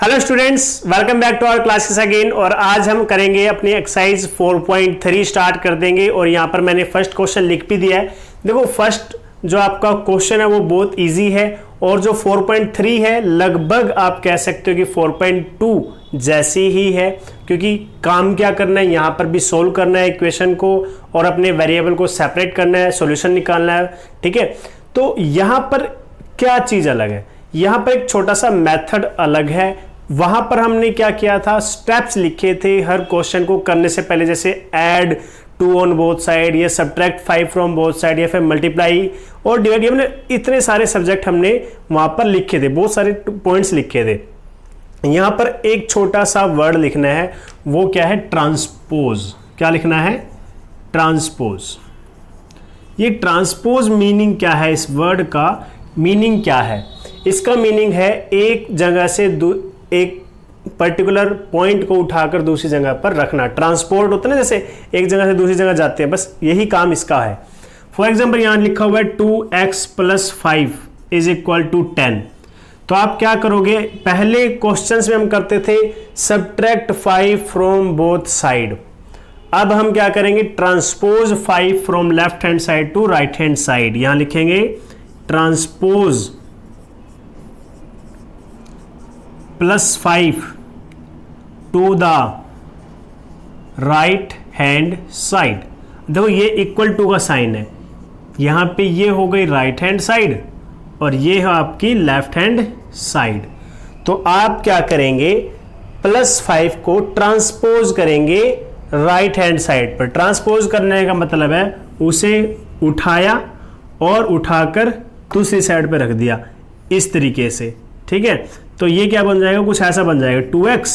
Hello students, welcome back to our classes again. और आज हम करेंगे अपनी एक्सरसाइज 4.3 स्टार्ट कर देंगे। और यहाँ पर मैंने फर्स्ट क्वेश्चन लिख भी दिया है। देखो, फर्स्ट जो आपका क्वेश्चन है वो बहुत इजी है और जो 4.3 है लगभग आप कह सकते हो कि 4.2 जैसी ही है, क्योंकि काम क्या करना है, यहाँ पर भी सोल्व करना है इक्वेशन को और अपने वेरिएबल को सेपरेट करना है, सॉल्यूशन निकालना है। ठीक है, तो यहाँ पर क्या चीज़ अलग है, यहाँ पर एक छोटा सा मेथड अलग है। वहां पर हमने क्या किया था, स्टेप्स लिखे थे हर क्वेश्चन को करने से पहले, जैसे ऐड 2 ऑन बोथ साइड या सब्ट्रैक्ट 5 फ्रॉम बोथ साइड या फिर मल्टीप्लाई और डिवाइड। हमने इतने सारे सब्जेक्ट हमने वहां पर लिखे थे, बहुत सारे पॉइंट्स लिखे थे। यहां पर एक छोटा सा वर्ड लिखना है, वो क्या है, ट्रांसपोज। क्या लिखना है, ट्रांसपोज। ये ट्रांसपोज मीनिंग क्या है, इस वर्ड का मीनिंग क्या है? इसका मीनिंग है एक जगह से एक पर्टिकुलर पॉइंट को उठाकर दूसरी जगह पर रखना। ट्रांसपोर्ट होता है ना, जैसे एक जगह से दूसरी जगह जाते हैं, बस यही काम इसका है। फॉर एग्जांपल यहां लिखा हुआ है 2x + 5 = 10। तो आप क्या करोगे, पहले क्वेश्चंस में हम करते थे सब्ट्रैक्ट 5 फ्रॉम बोथ साइड। अब हम क्या करेंगे, transpose 5 from left hand side to right hand side. यहां लिखेंगे transpose +5 to the right hand side. देखो, ये इक्वल टू का साइन है, यहां पे ये हो गई राइट हैंड साइड और ये है आपकी लेफ्ट हैंड साइड। तो आप क्या करेंगे, +5 को ट्रांसपोज करेंगे राइट हैंड साइड पर। ट्रांसपोज करने का मतलब है उसे उठाया और उठाकर दूसरी साइड पे रख दिया, इस तरीके से। ठीक है, तो ये क्या बन जाएगा, कुछ ऐसा बन जाएगा 2x।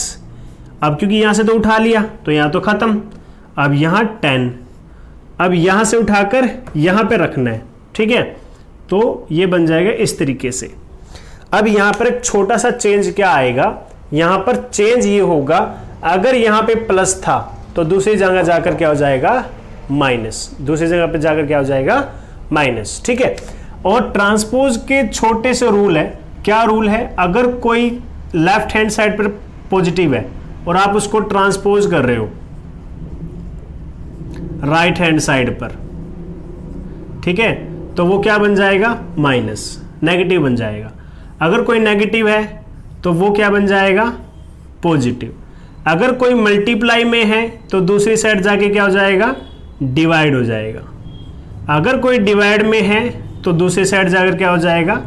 अब क्योंकि यहां से तो उठा लिया तो यहां तो खत्म, अब यहां 10, अब यहां से उठाकर यहां पे रखना है। ठीक है, तो ये बन जाएगा इस तरीके से। अब यहां पर एक छोटा सा चेंज क्या आएगा, यहां पर चेंज ये होगा, अगर यहां पे प्लस था तो दूसरी जगह जाकर क्या हो जाएगा, माइनस। दूसरी जगह पे जाकर क्या हो जाएगा, माइनस। ठीक है, और ट्रांसपोज के छोटे से रूल है। क्या रूल है, अगर कोई लेफ्ट हैंड साइड पर पॉजिटिव है और आप उसको ट्रांसपोज कर रहे हो राइट हैंड साइड पर, ठीक है, तो वो क्या बन जाएगा, माइनस, नेगेटिव बन जाएगा। अगर कोई नेगेटिव है तो वो क्या बन जाएगा, पॉजिटिव। अगर कोई मल्टीप्लाई में है तो दूसरी साइड जाके क्या हो जाएगा, डिवाइड हो जाएगा। अगर कोई डिवाइड में है तो दूसरी साइड जाकर क्या हो जाएगा,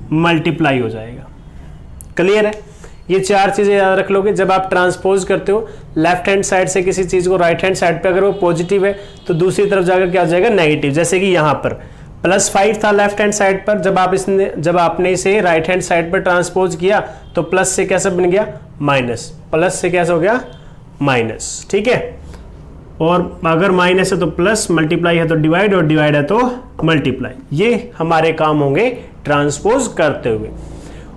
मल्टीप्लाई हो जाएगा। क्लियर है? ये चार चीजें याद रख लोगे जब आप ट्रांसपोज करते हो। लेफ्ट हैंड साइड से किसी चीज को राइट हैंड साइड पे अगर वो पॉजिटिव है तो दूसरी तरफ जाकर क्या हो जाएगा, नेगेटिव। जैसे कि यहाँ पर +5 था लेफ्ट हैंड साइड पर, जब आपने इसे राइट हैंड साइड पर ट्रांसपोज किया तो प्लस से कैसा बन गया, माइनस। प्लस से कैसा हो गया, माइनस। ठीक है, और अगर माइनस है तो प्लस, मल्टीप्लाई है तो डिवाइड और डिवाइड है तो मल्टीप्लाई। ये हमारे काम होंगे ट्रांसपोज करते हुए।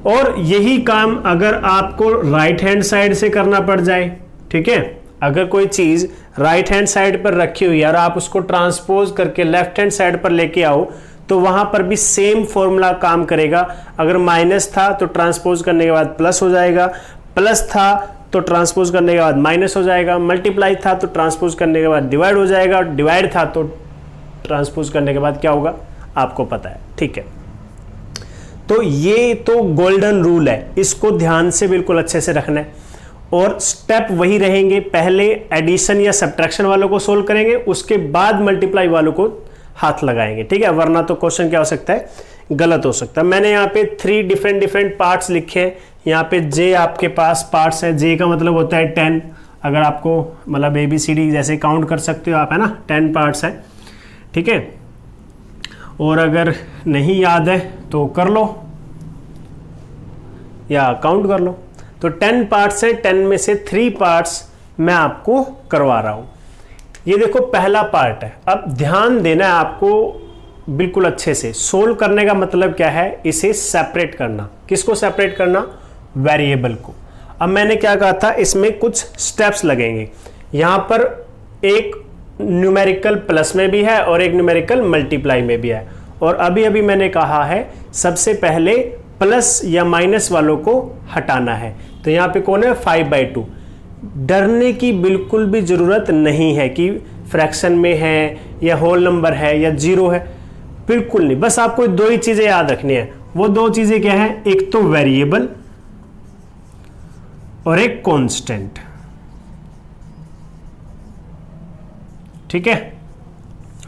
और यही काम अगर आपको राइट हैंड साइड से करना पड़ जाए, ठीक है, अगर कोई चीज राइट हैंड साइड पर रखी हुई है और आप उसको ट्रांसपोज करके लेफ्ट हैंड साइड पर लेके आओ तो वहां पर भी सेम फॉर्मूला काम करेगा। अगर माइनस था तो ट्रांसपोज करने के बाद प्लस हो जाएगा, प्लस था तो ट्रांसपोज करने के बाद माइनस हो जाएगा, मल्टीप्लाई था तो ट्रांसपोज करने के बाद डिवाइड हो जाएगा, डिवाइड था तो ट्रांसपोज करने के बाद क्या होगा, आपको पता है। ठीक है, तो ये तो गोल्डन रूल है, इसको ध्यान से बिल्कुल अच्छे से रखना है। और स्टेप वही रहेंगे, पहले एडिशन या सब्ट्रैक्शन वालों को सोल्व करेंगे, उसके बाद मल्टीप्लाई वालों को हाथ लगाएंगे। ठीक है, वरना तो क्वेश्चन क्या हो सकता है, गलत हो सकता है। मैंने यहाँ पे 3 डिफरेंट पार्ट्स लिखे हैं। यहाँ पे जे आपके पास पार्ट्स है, जे का मतलब होता है 10। अगर आपको मतलब ABCD जैसे काउंट कर सकते हो आप, है ना, 10 पार्ट्स है। ठीक है, और अगर नहीं याद है तो कर लो या काउंट कर लो। तो 10 पार्ट्स है, 10 में से 3 पार्ट्स मैं आपको करवा रहा हूं। ये देखो पहला पार्ट है। अब ध्यान देना है आपको बिल्कुल अच्छे से। सोल्व करने का मतलब क्या है, इसे सेपरेट करना। किसको सेपरेट करना, वेरिएबल को। अब मैंने क्या कहा था, इसमें कुछ स्टेप्स लगेंगे। यहां पर एक न्यूमेरिकल प्लस में भी है और एक न्यूमेरिकल मल्टीप्लाई में भी है। और अभी अभी मैंने कहा है सबसे पहले प्लस या माइनस वालों को हटाना है। तो यहाँ पे कौन है 5/2। डरने की बिल्कुल भी ज़रूरत नहीं है कि फ्रैक्शन में है या होल नंबर है या जीरो है, बिल्कुल नहीं। बस आपको दो ही चीज़ें याद रखनी है। वो दो चीज़ें क्या है, एक तो वेरिएबल और एक कांस्टेंट। ठीक है,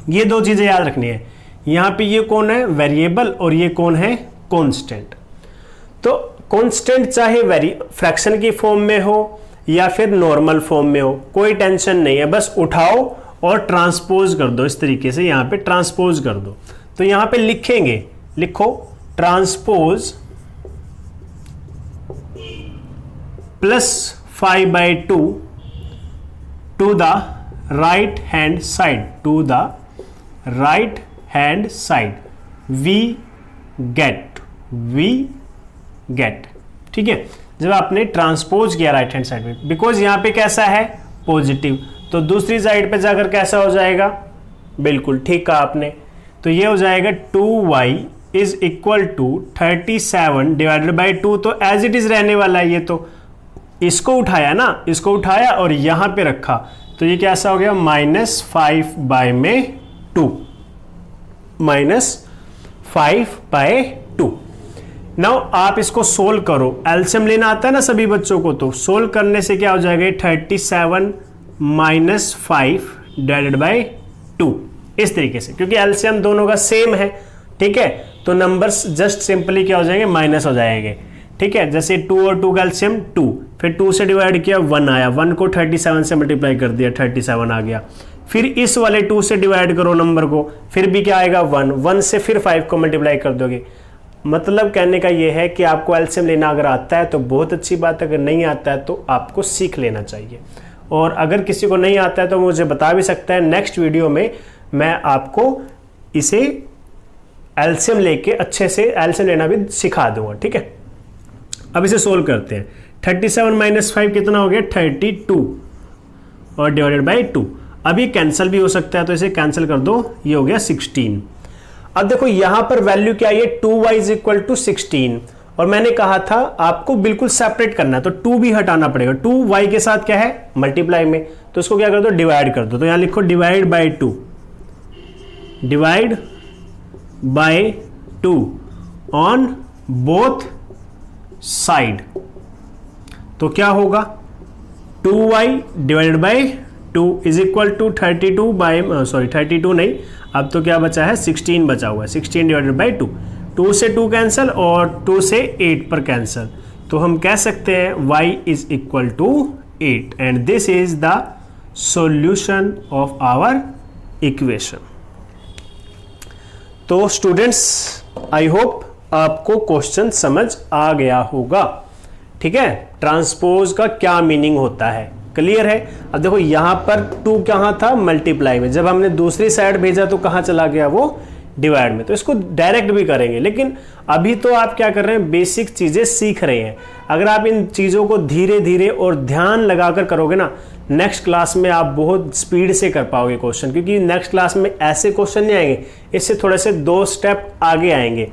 ये दो चीज़ें याद रखनी है। यहाँ पे ये कौन है वेरिएबल और ये कौन है कांस्टेंट। तो कांस्टेंट चाहे फ्रैक्शन की फॉर्म में हो या फिर नॉर्मल फॉर्म में हो, कोई टेंशन नहीं है, बस उठाओ और ट्रांसपोज कर दो। इस तरीके से यहाँ पे ट्रांसपोज कर दो। तो यहाँ पे लिखेंगे, लिखो transpose plus 5/2 to the right hand side, to the right hand side, we get. ठीक है, जब आपने ट्रांसपोज किया राइट हैंड साइड में, बिकॉज यहाँ पे कैसा है पॉजिटिव, तो दूसरी साइड पे जाकर कैसा हो जाएगा, बिल्कुल ठीक कहा आपने। तो ये हो जाएगा 2y is equal to 37 divided by 2। तो एज इट इज रहने वाला है। ये तो इसको उठाया ना, इसको उठाया और यहां पे रखा, तो ये कैसा हो गया -5/2, -5/2। नाउ आप इसको सोल्व करो, एलसीएम लेना आता है ना सभी बच्चों को, तो सोल्व करने से क्या हो जाएगा 37 - 5 डिवाइडेड बाई 2, इस तरीके से, क्योंकि एलसीएम दोनों का सेम है। ठीक है, तो नंबर्स जस्ट सिंपली क्या हो जाएंगे, माइनस हो जाएंगे। ठीक है, जैसे 2 और 2 का एलसीएम 2, फिर 2 से डिवाइड किया 1 आया, 1 को 37 से मल्टीप्लाई कर दिया 37 आ गया। फिर इस वाले 2 से डिवाइड करो नंबर को, फिर भी क्या आएगा 1, 1 से फिर 5 को मल्टीप्लाई कर दोगे। मतलब कहने का ये है कि आपको एलसीएम लेना अगर आता है तो बहुत अच्छी बात है, अगर नहीं आता है तो आपको सीख लेना चाहिए। और अगर किसी को नहीं आता है तो मुझे बता भी सकता है, नेक्स्ट वीडियो में मैं आपको इसे एलसीएम लेके अच्छे से एलसीएम लेना भी सिखा दूंगा। ठीक है, अब इसे सोल्व करते हैं। 37 - 5 कितना हो गया 32 और डिवाइडेड बाई 2। अब ये कैंसिल भी हो सकता है, तो इसे कैंसिल कर दो, ये हो गया 16। अब देखो यहां पर वैल्यू क्या है, 2y इज इक्वल टू 16, और मैंने कहा था आपको बिल्कुल सेपरेट करना है, तो 2 भी हटाना पड़ेगा। 2y के साथ क्या है मल्टीप्लाई में, तो इसको क्या कर दो डिवाइड कर दो। तो यहां लिखो divide by 2, divide by 2 on both side. तो क्या होगा 2y divided by 2 is equal to 32 by 32 नहीं, अब तो क्या बचा है 16 बचा हुआ है। 16 डिवाइडेड बाय 2, 2 से 2 कैंसिल और 2 से 8 पर कैंसिल, तो हम कह सकते हैं y is equal to 8 and this is the solution of our equation. तो स्टूडेंट्स आई होप आपको क्वेश्चन समझ आ गया होगा। ठीक है, ट्रांसपोज का क्या मीनिंग होता है, क्लियर है। अब देखो यहां पर 2 कहां था मल्टीप्लाई में, जब हमने दूसरी साइड भेजा तो कहां चला गया वो डिवाइड में। तो इसको डायरेक्ट भी करेंगे, लेकिन अभी तो आप क्या कर रहे हैं बेसिक चीजें सीख रहे हैं। अगर आप इन चीजों को धीरे धीरे और ध्यान लगाकर करोगे ना, नेक्स्ट क्लास में आप बहुत स्पीड से कर पाओगे क्वेश्चन, क्योंकि नेक्स्ट क्लास में ऐसे क्वेश्चन नहीं आएंगे, इससे थोड़े से 2 स्टेप आगे आएंगे।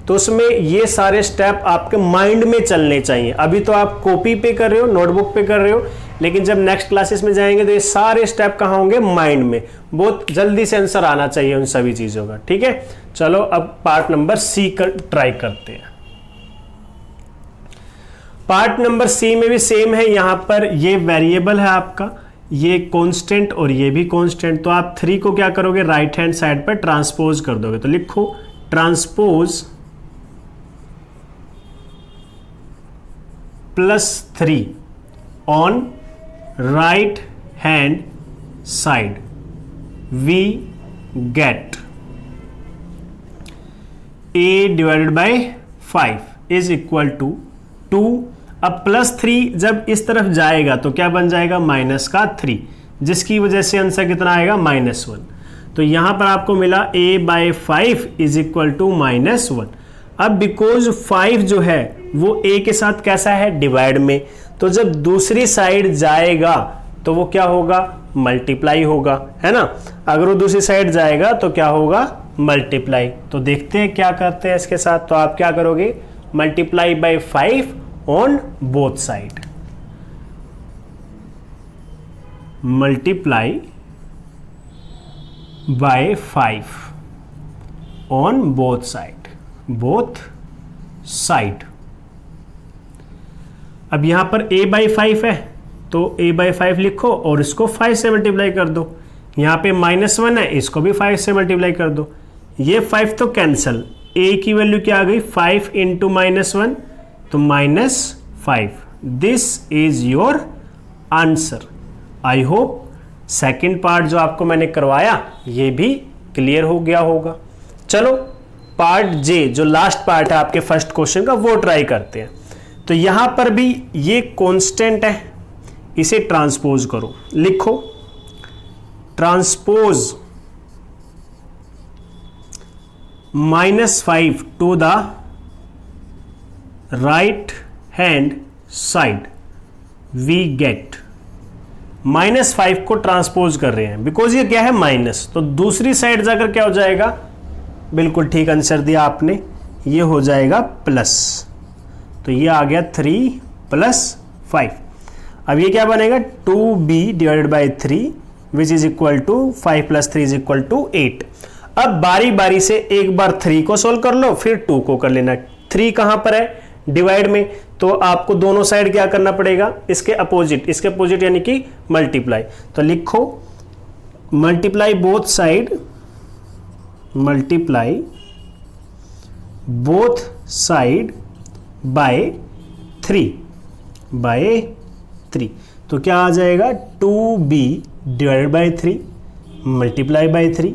तो उसमें ये सारे स्टेप आपके माइंड में चलने चाहिए। अभी तो आप कॉपी पे कर रहे हो, नोटबुक पे कर रहे हो, लेकिन जब नेक्स्ट क्लासेस में जाएंगे तो ये सारे स्टेप कहाँ होंगे माइंड में। बहुत जल्दी से आंसर आना चाहिए उन सभी चीजों का। ठीक है, चलो अब पार्ट नंबर सी कर ट्राई करते हैं। पार्ट नंबर सी में भी सेम है, यहां पर ये वेरिएबल है आपका, ये कांस्टेंट और ये भी कांस्टेंट। तो आप 3 को क्या करोगे राइट हैंड साइड पर ट्रांसपोज कर दोगे। तो लिखो transpose +3 on right hand side, we get a divided by 5 is equal to 2। अब +3 जब इस तरफ जाएगा तो क्या बन जाएगा -3, जिसकी वजह से आंसर कितना आएगा -1। तो यहां पर आपको मिला a/5 इज इक्वल टू -1। अब बिकॉज 5 जो है वो a के साथ कैसा है डिवाइड में, तो जब दूसरी साइड जाएगा तो वो क्या होगा मल्टीप्लाई होगा, है ना। अगर वो दूसरी साइड जाएगा तो क्या होगा मल्टीप्लाई। तो देखते हैं क्या करते हैं इसके साथ। तो आप क्या करोगे multiply by 5 on both side, multiply by 5 on both side. अब यहां पर a बाई 5 है तो a बाई 5 लिखो और इसको 5 से मल्टीप्लाई कर दो। यहां पे -1 है, इसको भी 5 से मल्टीप्लाई कर दो। ये 5 तो कैंसल, a की वैल्यू क्या आ गई 5 इंटू -1 तो -5। This is your answer. I hope second part जो आपको मैंने करवाया ये भी क्लियर हो गया होगा। चलो पार्ट जे जो लास्ट पार्ट है आपके फर्स्ट क्वेश्चन का वो ट्राई करते हैं। तो यहां पर भी ये कांस्टेंट है, इसे ट्रांसपोज करो, लिखो transpose -5 to the right hand side we get. -5 को ट्रांसपोज कर रहे हैं बिकॉज ये क्या है माइनस, तो दूसरी साइड जाकर क्या हो जाएगा, बिल्कुल ठीक आंसर दिया आपने, ये हो जाएगा प्लस। तो ये आ गया 3 + 5। अब ये क्या बनेगा 2b divided by 3 which is equal to 5 + 3 is equal to 8। अब बारी बारी से एक बार 3 को सोल्व कर लो, फिर 2 को कर लेना। 3 कहां पर है डिवाइड में, तो आपको दोनों साइड क्या करना पड़ेगा, इसके अपोजिट यानी कि मल्टीप्लाई। तो लिखो multiply both side, multiply both side by 3 तो क्या आ जाएगा 2b divided bye 3 multiply by 3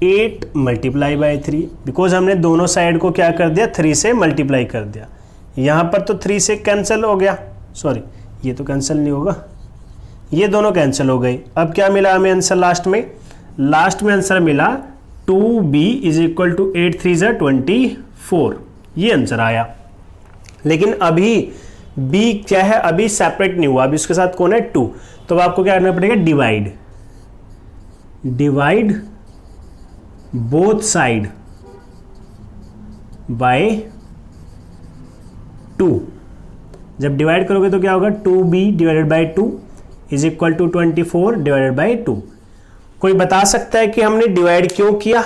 8 multiply by 3 because हमने दोनों साइड को क्या कर दिया 3 से मल्टीप्लाई कर दिया। यहां पर तो 3 से कैंसिल हो गया, सॉरी ये तो कैंसिल नहीं होगा, ये दोनों कैंसिल हो गए। अब क्या मिला हमें आंसर लास्ट में आंसर मिला 2b इज इक्वल टू 8 3 = 24, ये आंसर आया। लेकिन अभी b क्या है, अभी सेपरेट नहीं हुआ, अभी उसके साथ कौन है 2, तो आपको क्या करना पड़ेगा डिवाइड बोथ साइड बाय 2। जब डिवाइड करोगे तो क्या होगा 2b divided by 2 is equal to 24 divided by 2। कोई बता सकता है कि हमने डिवाइड क्यों किया,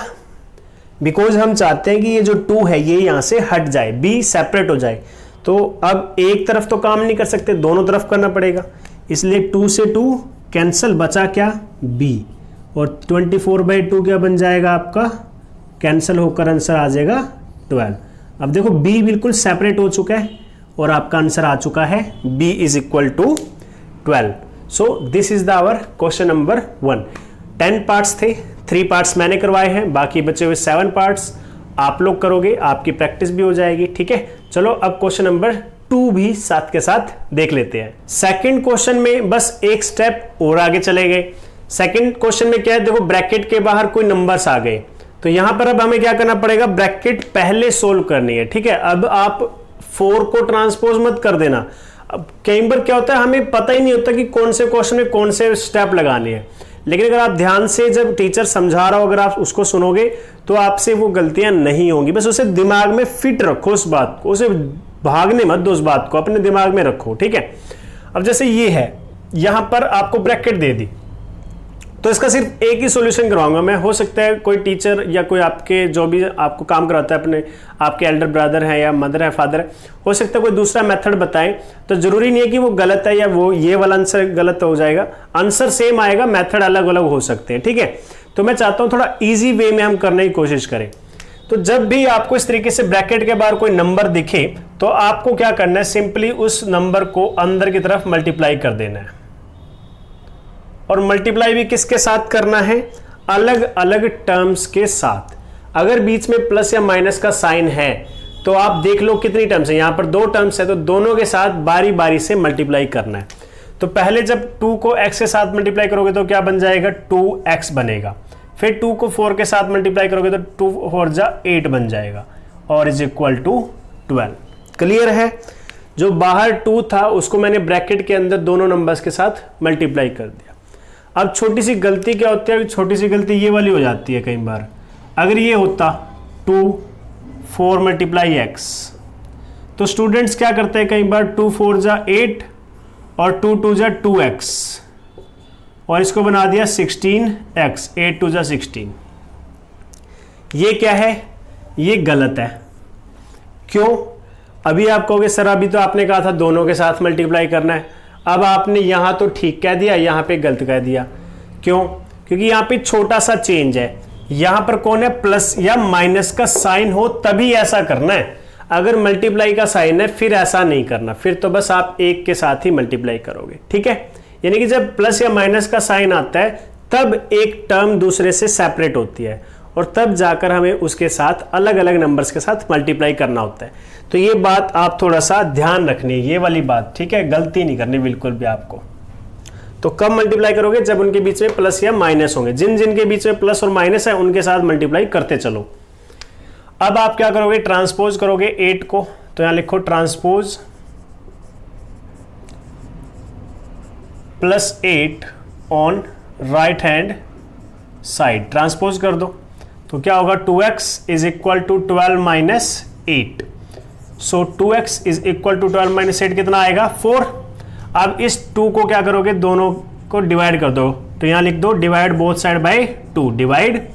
बिकॉज हम चाहते हैं कि ये जो 2 है ये यहां से हट जाए, b सेपरेट हो जाए। तो अब एक तरफ तो काम नहीं कर सकते, दोनों तरफ करना पड़ेगा, इसलिए 2 से 2 कैंसिल, बचा क्या b, और 24/2 क्या बन जाएगा आपका, कैंसिल होकर आंसर आ जाएगा 12। अब देखो b बिल्कुल सेपरेट हो चुका है और आपका आंसर आ चुका है b is equal to 12। So this is the our question number 1। 10 parts थे, 3 पार्ट्स मैंने करवाए हैं, बाकी बचे हुए 7 पार्ट्स आप लोग करोगे, आपकी प्रैक्टिस भी हो जाएगी। ठीक है, चलो अब क्वेश्चन नंबर 2 भी साथ के साथ देख लेते हैं। सेकंड क्वेश्चन में बस एक स्टेप और आगे चले गए। सेकंड क्वेश्चन में क्या है, देखो ब्रैकेट के बाहर कोई नंबर्स आ गए, तो यहां पर अब हमें क्या करना पड़ेगा, ब्रैकेट पहले सोल्व करनी है। ठीक है, अब आप 4 को ट्रांसपोज मत कर देना। अब कई बार क्या होता है हमें पता ही नहीं होता कि कौन से क्वेश्चन में कौन से स्टेप लगाने हैं, लेकिन अगर आप ध्यान से जब टीचर समझा रहा हो अगर आप उसको सुनोगे तो आपसे वो गलतियां नहीं होंगी। बस उसे दिमाग में फिट रखो, उस बात को, उसे भागने मत दो, उस बात को अपने दिमाग में रखो। ठीक है, अब जैसे ये है, यहां पर आपको ब्रैकेट दे दी, तो इसका सिर्फ एक ही सॉल्यूशन करवाऊंगा मैं। हो सकता है कोई टीचर या कोई आपके जो भी आपको काम कराता है, अपने आपके एल्डर ब्रदर है या मदर है, फादर है, हो सकता है कोई दूसरा मेथड बताएं, तो जरूरी नहीं है कि वो गलत है या वो ये वाला आंसर गलत हो जाएगा, आंसर सेम आएगा, मेथड अलग अलग हो सकते हैं। ठीक है, तो मैं चाहता हूं थोड़ा ईजी वे में हम करने की कोशिश करें। तो जब भी आपको इस तरीके से ब्रैकेट के बाहर कोई नंबर दिखे तो आपको क्या करना है, सिंपली उस नंबर को अंदर की तरफ मल्टीप्लाई कर देना है। और मल्टीप्लाई भी किसके साथ करना है, अलग अलग टर्म्स के साथ। अगर बीच में प्लस या माइनस का साइन है तो आप देख लो कितनी टर्म्स है, यहां पर 2 टर्म्स है, तो दोनों के साथ बारी बारी से मल्टीप्लाई करना है। तो पहले जब 2 को x के साथ मल्टीप्लाई करोगे तो क्या बन जाएगा, 2x बनेगा। फिर 2 को 4 के साथ मल्टीप्लाई करोगे तो 2 4 जा 8 बन जाएगा, और इज इक्वल टू 12। क्लियर है, जो बाहर 2 था उसको मैंने ब्रैकेट के अंदर दोनों नंबर्स के साथ मल्टीप्लाई कर दिया। अब छोटी सी गलती क्या होती है, छोटी सी गलती ये वाली हो जाती है कई बार। अगर ये होता 2 4 × x, तो स्टूडेंट्स क्या करते हैं, कई बार 2 4 जा 8 और 2 2 जा 2x और इसको बना दिया 16x, 8 2 जा 16। ये क्या है, ये गलत है। क्यों? अभी आप कहोगे सर अभी तो आपने कहा था दोनों के साथ मल्टीप्लाई करना है, अब आपने यहां तो ठीक कह दिया, यहां पे गलत कह दिया। क्यों? क्योंकि यहां पे छोटा सा चेंज है, यहां पर कौन है, प्लस या माइनस का साइन हो तभी ऐसा करना है। अगर मल्टीप्लाई का साइन है फिर ऐसा नहीं करना, फिर तो बस आप एक के साथ ही मल्टीप्लाई करोगे, ठीक है। यानी कि जब प्लस या माइनस का साइन आता है तब एक टर्म दूसरे से सेपरेट होती है और तब जाकर हमें उसके साथ अलग अलग नंबर्स के साथ मल्टीप्लाई करना होता है। तो ये बात आप थोड़ा सा ध्यान रखनी है, ये वाली बात, ठीक है, गलती नहीं करनी बिल्कुल भी आपको। तो कब मल्टीप्लाई करोगे, जब उनके बीच में प्लस या माइनस होंगे। जिन जिन के बीच में प्लस और माइनस है उनके साथ मल्टीप्लाई करते चलो। अब आप क्या करोगे, ट्रांसपोज करोगे 8 को, तो यहां लिखो transpose +8 on right hand side, transpose कर दो तो क्या होगा, 2x is equal to 12 - 8। So 2x is equal to 12 - 8 कितना आएगा, 4। अब इस 2 को क्या करोगे, दोनों को डिवाइड कर दो, तो यहां लिख दो divide both side by 2, divide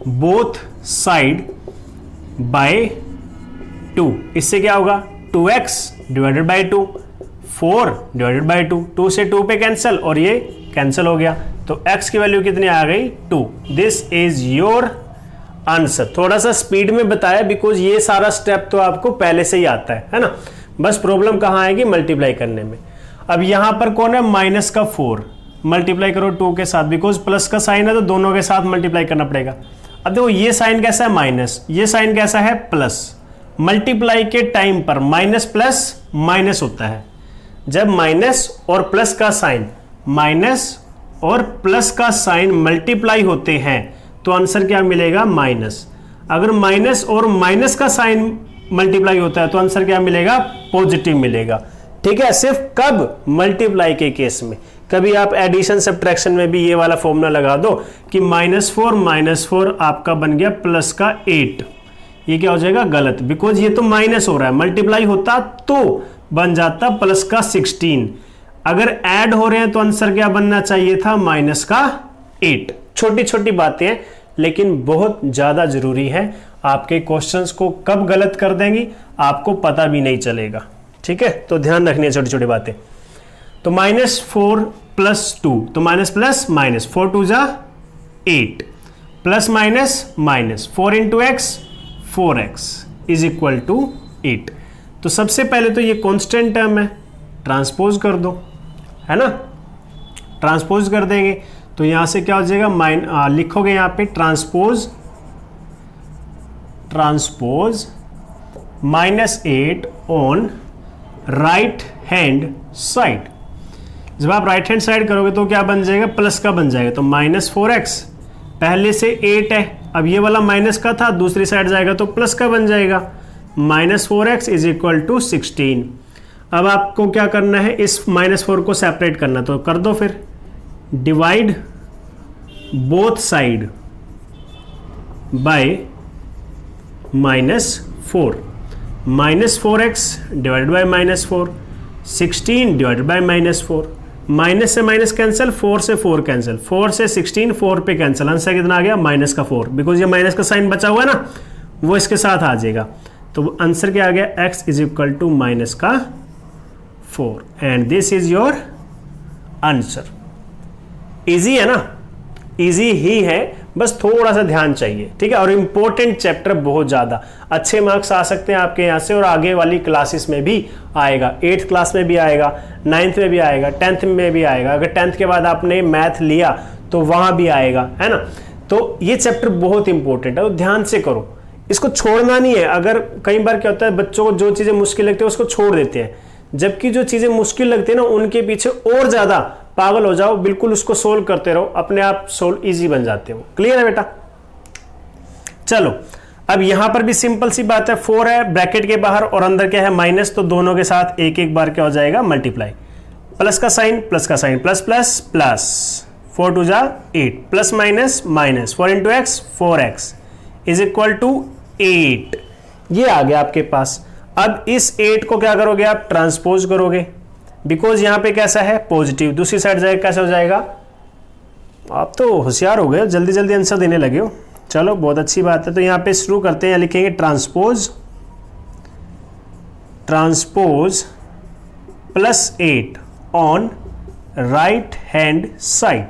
both side by 2। इससे क्या होगा, 2x divided by 2, 4 divided by 2, 2 से 2 पे कैंसिल और ये कैंसिल हो गया, तो x की वैल्यू कितनी आ गई, 2। This is your answer. थोड़ा सा स्पीड में बताया बिकॉज ये सारा स्टेप तो आपको पहले से ही आता है ना। बस प्रॉब्लम कहाँ आएगी, मल्टीप्लाई करने में। अब यहां पर कौन है, माइनस का 4, मल्टीप्लाई करो 2 के साथ, बिकॉज प्लस का साइन है तो दोनों के साथ मल्टीप्लाई करना पड़ेगा। अब देखो ये साइन कैसा है, माइनस, ये साइन कैसा है, प्लस। मल्टीप्लाई के टाइम पर माइनस प्लस माइनस होता है। जब माइनस और प्लस का साइन, माइनस और प्लस का साइन मल्टीप्लाई होते हैं तो आंसर क्या मिलेगा, माइनस। अगर माइनस और माइनस का साइन मल्टीप्लाई होता है तो आंसर क्या मिलेगा, पॉजिटिव मिलेगा, ठीक है। सिर्फ कब, मल्टीप्लाई के केस में। कभी आप एडिशन सब्ट्रैक्शन में भी ये वाला फॉर्मूला लगा दो कि -4 आपका बन गया प्लस का 8, ये क्या हो जाएगा, गलत, बिकॉज ये तो माइनस हो रहा है। मल्टीप्लाई होता तो बन जाता प्लस का 16। अगर ऐड हो रहे हैं तो आंसर क्या बनना चाहिए था, माइनस का 8। छोटी छोटी बातें हैं लेकिन बहुत ज्यादा जरूरी है। आपके क्वेश्चंस को कब गलत कर देंगी आपको पता भी नहीं चलेगा, ठीक है। तो ध्यान रखनी है छोटी छोटी बातें। तो -4 + 2, तो माइनस प्लस माइनस, 4 2 जा 8, plus minus minus, 4 × x 4x is equal to 8। तो सबसे पहले तो ये कांस्टेंट टर्म है, ट्रांसपोज कर दो, है ना। ट्रांसपोज कर देंगे तो यहां से क्या हो जाएगा, लिखोगे यहां पे transpose -8 on right hand side. जब आप राइट हैंड साइड करोगे तो क्या बन जाएगा, प्लस का बन जाएगा, तो -4x, पहले से 8 है, अब ये वाला माइनस का था, दूसरी साइड जाएगा तो प्लस का बन जाएगा, -4x इज इक्वल टू 16। अब आपको क्या करना है, इस -4 को सेपरेट करना, तो कर दो फिर, divide both side by -4, -4x divided by -4, 16 divided by -4, minus से माइनस कैंसिल, 4 से 4 कैंसिल, 4 से 16, 4 पे कैंसिल, आंसर कितना आ गया, -4, बिकॉज ये माइनस का साइन बचा हुआ है ना, वो इसके साथ आ जाएगा। तो आंसर क्या आ गया, x is equal to -4 and this is your answer. Easy है ना, इजी ही है, बस थोड़ा सा ध्यान चाहिए, ठीक है। और इंपॉर्टेंट चैप्टर बहुत ज्यादा, अच्छे मार्क्स आ सकते हैं आपके यहाँ से और आगे वाली क्लासेस में भी आएगा, 8th क्लास में भी आएगा, 9th में भी आएगा, 10th में भी आएगा। अगर 10th के बाद आपने मैथ लिया तो वहां भी आएगा, है ना। तो ये चैप्टर बहुत इंपॉर्टेंट है, तो ध्यान से करो, इसको छोड़ना नहीं है। अगर कई बार क्या होता है, बच्चों को जो चीजें मुश्किल लगती है उसको छोड़ देते हैं, जबकि जो चीजें मुश्किल लगती है ना उनके पीछे और ज्यादा पागल हो जाओ, बिल्कुल उसको सोल्व करते रहो, अपने आप सोल्व इजी बन जाते हो। क्लियर है बेटा। चलो अब यहां पर भी सिंपल सी बात है, 4 है ब्रैकेट के बाहर और अंदर क्या है माइनस, तो दोनों के साथ एक एक बार क्या हो जाएगा, मल्टीप्लाई। प्लस का साइन प्लस प्लस प्लस, 4 2 जा 8, plus minus minus, 4 × x 4x is equal to 8। ये आ गया आपके पास। अब इस 8 को क्या करोगे आप, ट्रांसपोज करोगे, बिकॉज यहां पे कैसा है, पॉजिटिव, दूसरी साइड जाएगा कैसा हो जाएगा। आप तो होशियार हो गए, जल्दी जल्दी आंसर देने लगे हो, चलो बहुत अच्छी बात है। तो यहां पे शुरू करते हैं, लिखेंगे transpose +8 on right hand side.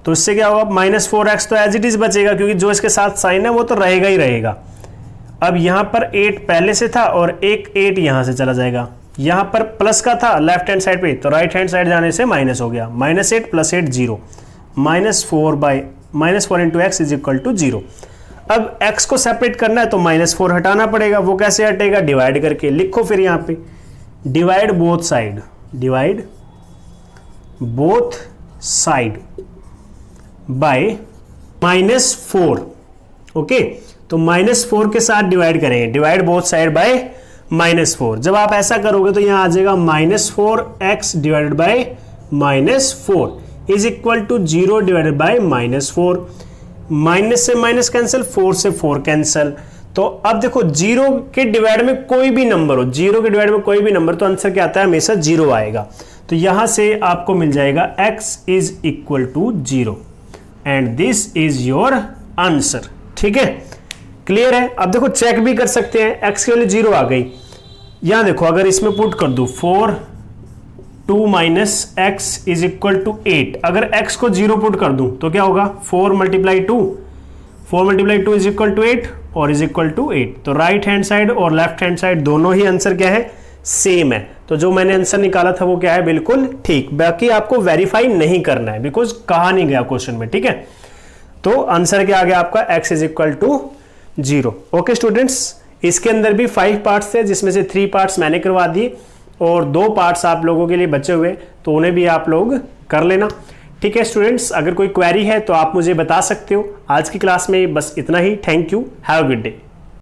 तो इससे क्या होगा, -4x तो एज इट इज बचेगा, क्योंकि जो इसके साथ साइन है वो तो रहेगा ही रहेगा। अब यहां पर 8 पहले से था और एक 8 यहां से चला जाएगा, यहां पर प्लस का था लेफ्ट हैंड साइड पे, तो राइट हैंड साइड जाने से माइनस हो गया, -8 + 8 0, -4 into x is equal to 0। अब x को सेपरेट करना है तो -4 हटाना पड़ेगा, वो कैसे हटेगा, डिवाइड करके। लिखो फिर यहां पे divide both side, divide both side by -4। Okay, तो -4 के साथ डिवाइड करेंगे, डिवाइड बोथ साइड बाय -4। जब आप ऐसा करोगे तो यहां आ जाएगा -4x divided by -4 is equal to 0 divided by -4। Minus से माइनस कैंसिल, 4 से 4 कैंसिल। तो अब देखो 0 के डिवाइड में कोई भी नंबर हो, 0 के डिवाइड में कोई भी नंबर, तो आंसर क्या आता है, हमेशा 0 आएगा। तो यहां से आपको मिल जाएगा x is equal to 0 and this is your answer. ठीक है, क्लियर है। अब देखो चेक भी कर सकते हैं, x की वैल्यू 0 आ गई, यहां देखो अगर इसमें पुट कर दूं 4 2 - x इज इक्वल टू 8, अगर x को 0 पुट कर दूं तो क्या होगा, 4 × 2 इज इक्वल टू 8 और इज इक्वल टू 8। तो राइट हैंड साइड और लेफ्ट हैंड साइड दोनों ही आंसर क्या है, सेम है। तो जो मैंने आंसर निकाला था वो क्या है, बिल्कुल ठीक। बाकी आपको वेरीफाई नहीं करना है, बिकॉज कहा नहीं गया क्वेश्चन में। ठीक है, तो आंसर क्या आ गया आपका, x is equal to 0। Okay students, इसके अंदर भी 5 पार्ट्स थे, जिसमें से 3 पार्ट्स मैंने करवा दिए और 2 पार्ट्स आप लोगों के लिए बचे हुए, तो उन्हें भी आप लोग कर लेना। ठीक है स्टूडेंट्स, अगर कोई क्वेरी है तो आप मुझे बता सकते हो। आज की क्लास में बस इतना ही। Thank you, have a good day.